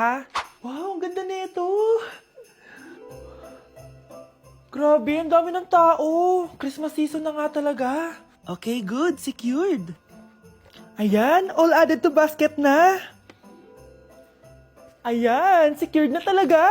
Ha? Wow, ang ganda nito. Grabe, ang dami ng tao. Christmas season na nga talaga. Okay, good. Secured. Ayan, all added to basket na. Ayan, secured na talaga.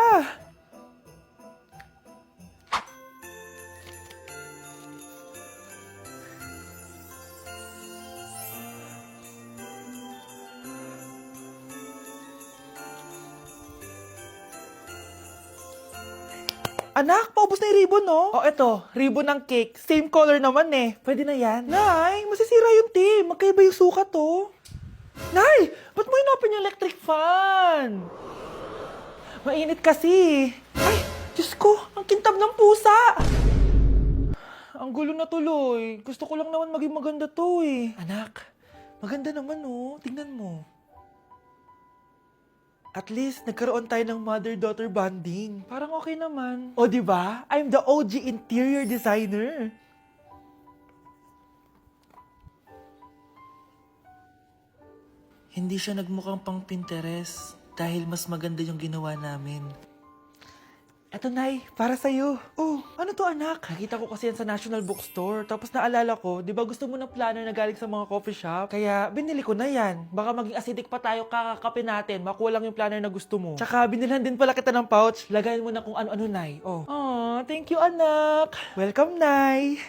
Anak, paubos na yung ribbon, no? Oh, eto, ribbon ng cake. Same color naman eh. Pwede na yan. Nay, masisira yung team. Magkaiba yung sukat, oh. Nay, ba't mo inopin yung electric fan? Mainit kasi. Ay, Diyos ko, ang kintab ng pusa. Ang gulo na tuloy. Gusto ko lang naman maging maganda to eh. Anak, maganda naman oh. Tingnan mo. At least, nagkaroon tayo ng mother-daughter bonding. Parang okay naman. O, di ba? I'm the OG interior designer. Hindi siya nagmukhang pang Pinterest dahil mas maganda yung ginawa namin. Eto, Nay, para sa'yo. Oh, ano to, anak? Nakita ko kasi yan sa National Bookstore. Tapos naalala ko, di ba gusto mo ng planner na galing sa mga coffee shop? Kaya binili ko na yan. Baka maging acidic pa tayo kakakapin natin. Makuha lang yung planner na gusto mo. Tsaka binilhan din pala kita ng pouch. Lagayan mo na kung ano-ano, Nay. Oh. Aw, thank you, anak. Welcome, Nay.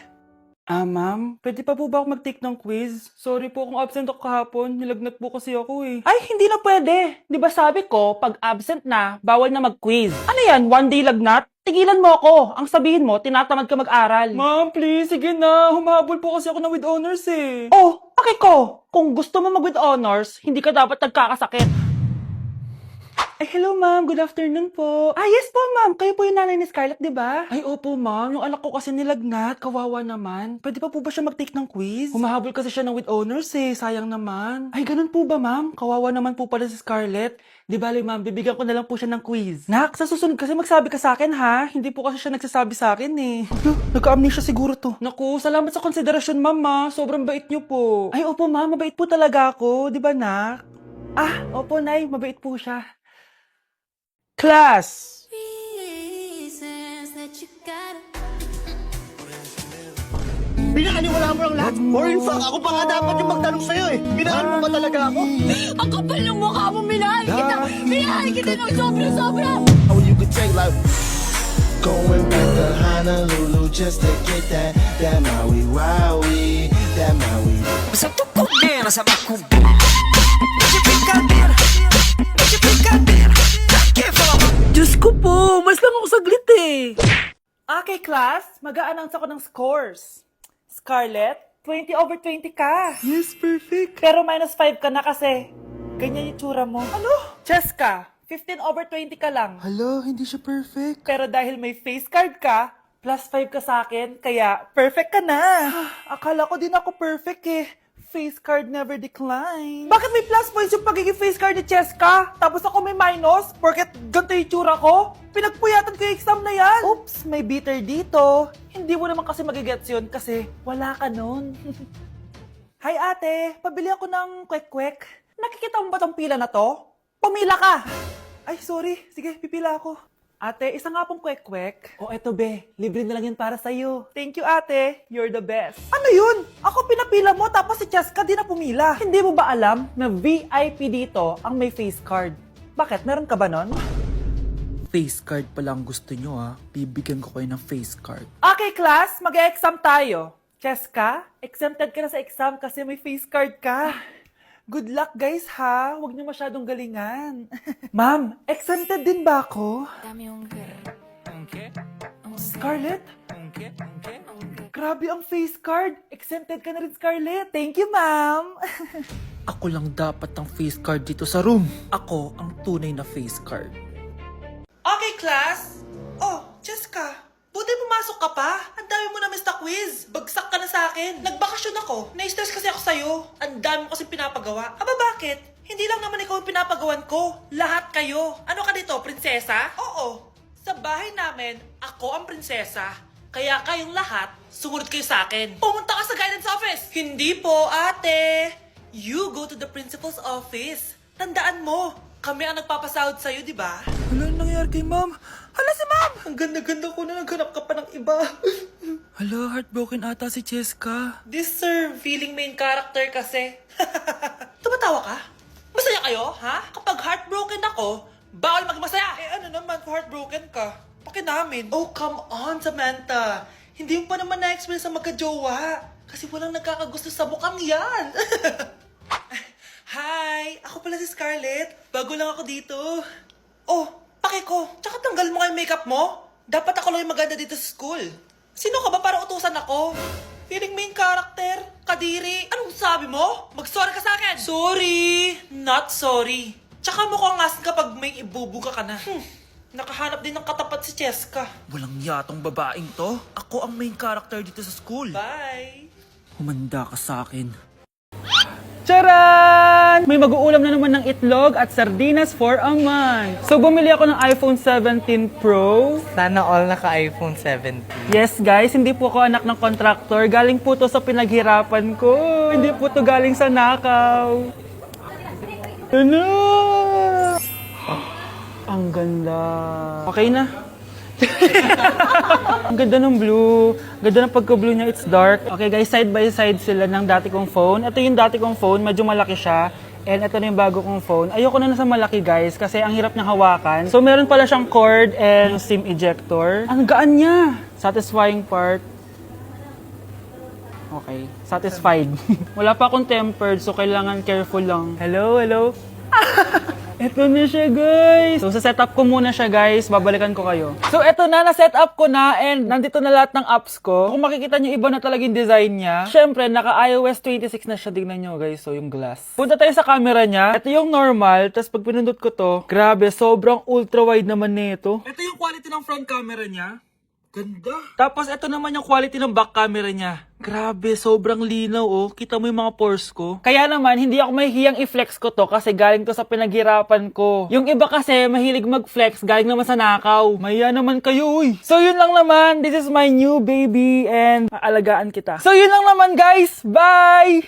Ma'am, pwede pa po ba ako mag-take ng quiz? Sorry po kung absent ako kahapon. Nilagnat po kasi ako eh. Ay, hindi na pwede. Di ba sabi ko, pag absent na, bawal na mag-quiz. Ano yan, one day lagnat? Tigilan mo ako. Ang sabihin mo, tinatamad ka mag-aral. Ma'am, please, sige na. Humahabol po kasi ako na with honors eh. Oh, okay ko. Kung gusto mo mag-with honors, hindi ka dapat nagkakasakit. Ay, hello ma'am. Good afternoon po. Ah, yes po ma'am. Kayo po yung nanay ni Scarlett, di ba? Ay, opo ma'am. Yung anak ko kasi nilagnat. Kawawa naman. Pwede pa po ba siya mag-take ng quiz? Humahabol kasi siya ng with honors eh. Sayang naman. Ay, ganun po ba ma'am? Kawawa naman po pala si Scarlett. Di bale ma'am, bibigyan ko na lang po siya ng quiz. Nak, sa susunod kasi magsabi ka sa akin ha. Hindi po kasi siya nagsasabi sa akin eh. Nagka-amnesia siguro to. Naku, salamat sa konsiderasyon ma'am ha. Sobrang bait niyo po. Ay, opo ma'am. Mabait po talaga ako. Di ba nak? Ah, opo nay. Mabait po siya. Class! Pinakaniwala mo lang lahat. Or in fact, ako pa nga dapat yung magtanong sa'yo eh. Minahal mo ba talaga ako? Ang kapal ng mukha mo, minahal kita! Minahal kita ng sobra-sobra! Oh, you could take like going back to Honolulu just to get that Maui Wowie, that Maui. Sa tukok din, nasa bakong Medyo brincadeira, medyo brincadeira. Diyos ko po, mas lang ako saglit eh. Okay, class, mag-a-announce ako ng scores. Scarlett, 20/20 ka. Yes, perfect. Pero -5 ka na kasi ganyan yung tsura mo. Ano? Cheska, 15/20 ka lang. Hala, hindi siya perfect. Pero dahil may face card ka, +5 ka sa akin, kaya perfect ka na. Akala ko din ako perfect eh. Face card never decline. Bakit may plus points yung pagiging face card ni Cheska? Tapos ako may minus? Porket ganito yung tsura ko? Pinagpuyatan ko yung exam na yan. Oops, may bitter dito. Hindi mo naman kasi magigets yun kasi wala ka nun. Hi ate, pabili ako ng kwek-kwek. Nakikita mo ba tong pila na to? Pumila ka! Ay, sorry. Sige, pipila ako. Ate, isa nga pong kwek-kwek. O eto be, libre na lang yun para sa'yo. Thank you ate, you're the best. Ano yun? Ako pinapila mo tapos si Cheska di na pumila. Hindi mo ba alam na VIP dito ang may face card? Bakit? Meron ka ba nun? Face card pala ang gusto nyo ha. Bibigyan ko kayo ng face card. Okay class, mag-exam tayo. Cheska, exempted ka na sa exam kasi may face card ka. Good luck guys ha. Huwag niyo masyadong galingan. Ma'am, exempted din ba ako? Dami yung Scarlett? Grabe ang face card. Exempted ka na rin, Scarlett. Thank you, ma'am. Ako lang dapat ang face card dito sa room. Ako ang tunay na face card. Okay, class. Oh, Cheska. Buti pumasok ka pa. Ang dami mo na miss na quiz. Bagsak ka na sa akin. Nagbakasyon ako. Na-stress kasi ako sa'yo. Ang dami mo kasi pinapagawa. Aba, bakit? Hindi lang naman ikaw ang pinapagawan ko. Lahat kayo. Ano ka dito, prinsesa? Oo. Sa bahay namin, ako ang prinsesa. Kaya kayong lahat, sumunod kayo sa akin. Pumunta ka sa guidance office. Hindi po, ate. You go to the principal's office. Tandaan mo, Kami ang nagpapasahod sa'yo, di ba? Wala nangyari kay ma'am. Hala si ma'am! Ang ganda-ganda ko na naghanap ka pa ng iba. Hala, heartbroken ata si Cheska. This sir, feeling main character kasi. Tumatawa ka? Masaya kayo, ha? Kapag heartbroken ako, bawal maging masaya. Eh ano naman kung heartbroken ka? Pakinamin. Oh, come on, Samantha. Hindi mo pa naman na-experience sa magka-jowa. Kasi walang nagkakagusto sa mukhang yan. Hi! Ako pala si Scarlett. Bago lang ako dito. Oh, pake ko. Tsaka tanggal mo nga yung makeup mo. Dapat ako lang yung maganda dito sa school. Sino ka ba para utusan ako? Feeling main character? Kadiri? Anong sabi mo? Mag-sorry ka sa akin! Sorry! Not sorry. Tsaka mukhang asin kapag may ibubuga ka na. Nakahanap din ng katapat si Cheska. Walang yatong babaeng to. Ako ang main character dito sa school. Bye! Humanda ka sa akin. Charan! May mag-uulam na naman ng itlog at sardinas for a month. So, bumili ako ng iPhone 17 Pro. Sana all naka-iPhone 17. Yes, guys, hindi po ako anak ng contractor. Galing po to sa pinaghirapan ko. Hindi po to galing sa nakaw. Ano? Ang ganda. Okay na. Ang ganda ng blue. Ganda ng pagka-blue niya, it's dark. Okay guys, side by side sila ng dati kong phone. Ito yung dati kong phone, medyo malaki siya. And ito na yung bago kong phone. Ayoko na nasa malaki guys, kasi ang hirap niyang hawakan. So meron pala siyang cord and SIM ejector. Ang gaan niya! Satisfying part. Okay, satisfied. Wala pa akong tempered, so kailangan careful lang. Hello, hello? Eto na siya, guys. So, sa setup ko muna siya, guys. Babalikan ko kayo. So, eto na. Na-setup ko na and nandito na lahat ng apps ko. Kung makikita nyo, iba na talaga yung design niya. Siyempre, naka-iOS 26 na siya. Tignan nyo, guys. So, yung glass. Punta tayo sa camera niya. Ito yung normal. Tapos, pag pinindot ko to, grabe, sobrang ultra-wide naman nito. Ito yung quality ng front camera niya. Ganda. Tapos, ito naman yung quality ng back camera niya. Grabe, sobrang linaw, oh. Kita mo yung mga pores ko. Kaya naman, hindi ako mahihiyang i-flex ko to kasi galing to sa pinaghirapan ko. Yung iba kasi, mahilig mag-flex, galing naman sa nakaw. Mahiya naman kayo, uy. So, yun lang naman. This is my new baby and aalagaan kita. So, yun lang naman, guys. Bye!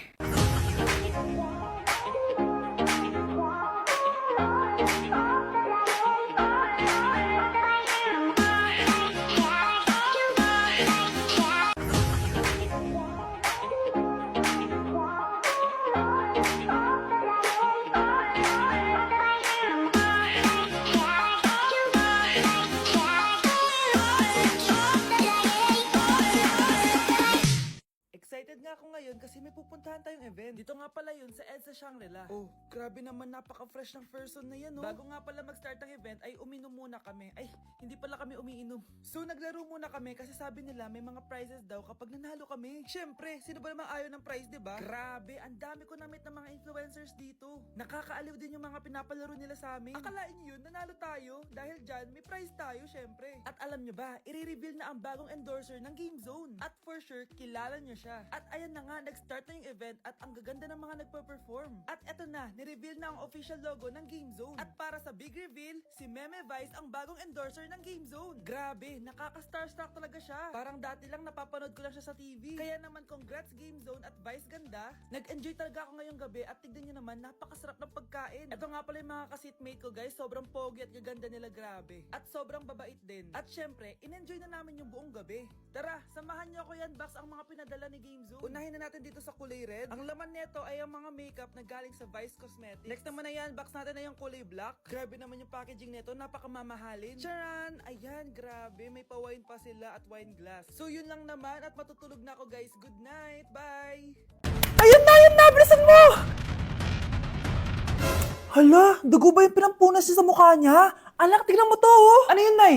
Excited nga ako ngayon kasi may pupuntahan tayong event. Dito nga pala yun sa EDSA Shangri-La. Oh, grabe naman, napaka-fresh ng person na yan, no? Bago nga pala mag-start ang event ay uminom muna kami. Ay, hindi pala kami umiinom. So, naglaro muna kami kasi sabi nila may mga prizes daw kapag nanalo kami. Syempre, sino ba namang ayaw ng prize, diba? Grabe, ang dami ko na-meet ng mga influencers dito. Nakakaaliw din yung mga pinapalaro nila sa amin. Akalain nyo yun, nanalo tayo. Dahil dyan, may prize tayo, syempre. At alam nyo ba, i-reveal na ang bagong endorser ng Game Zone. At for sure, kilala nyo siya. At ayan na nga, nag-start na yung event at ang gaganda ng mga nagpa-perform. At eto na, nireveal na ang official logo ng Game Zone. At para sa big reveal, si Meme Vice ang bagong endorser ng Game Zone. Grabe, nakaka-starstruck talaga siya. Parang dati lang napapanood ko lang siya sa TV. Kaya naman congrats Game Zone at Vice ganda. Nag-enjoy talaga ako ngayong gabi at tignan nyo naman, napakasarap ng pagkain. Eto nga pala yung mga ka-seatmate ko guys, sobrang pogi at gaganda nila, grabe. At sobrang babait din. At syempre, in-enjoy na namin yung buong gabi. Tara, samahan nyo ako yan, box ang mga pinadala ni Game Zone. Unahin na natin dito sa kulay red. Ang laman nito ay ang mga makeup na galing sa Vice Cosmetics. Next naman na yan, box natin na yung kulay black. Grabe naman yung packaging nito, napakamamahalin. Charan! Ayan, grabe, may pa-wine pa sila at wine glass. So yun lang naman at matutulog na ako guys. Good night, bye! Ayun na! Bilisan mo! Hala, dugo ba yung pinampunas niya sa mukha niya? Anak, tignan mo to, oh! Ano yun, Nay?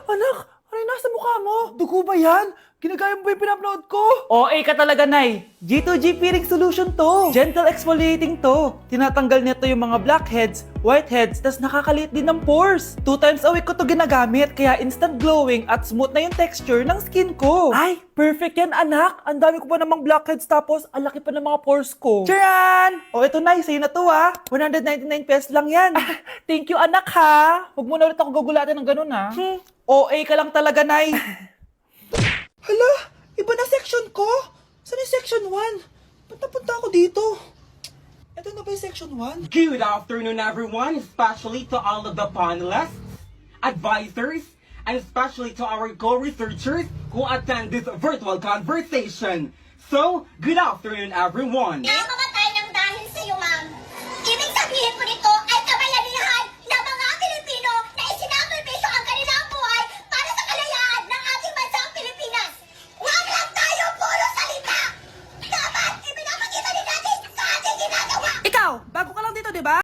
Anak! Ano yung nasa mukha mo? Dugo ba yan? Ginagaya mo ba yung pinupload ko? OA ka talaga, Nay. G2G Peeling Solution to. Gentle exfoliating to. Tinatanggal nito yung mga blackheads, whiteheads, tas nakakaliit din ng pores. 2 times a week ko to ginagamit, kaya instant glowing at smooth na yung texture ng skin ko. Ay, perfect yan, anak. Ang dami ko pa namang blackheads tapos ang laki pa ng mga pores ko. Charan! O, ito na, sa'yo na to, ha. 199 pesos lang yan. Thank you, anak, ha. Huwag mo na ulit ako gagulatin ng ganun, ha. OA ka lang talaga, Nay. Hala, iba na section ko. Saan yung section 1? Ba't napunta ako dito? Ito na ba yung section 1? Good afternoon, everyone, especially to all of the panelists, advisors, and especially to our co-researchers who attend this virtual conversation. So, good afternoon, everyone.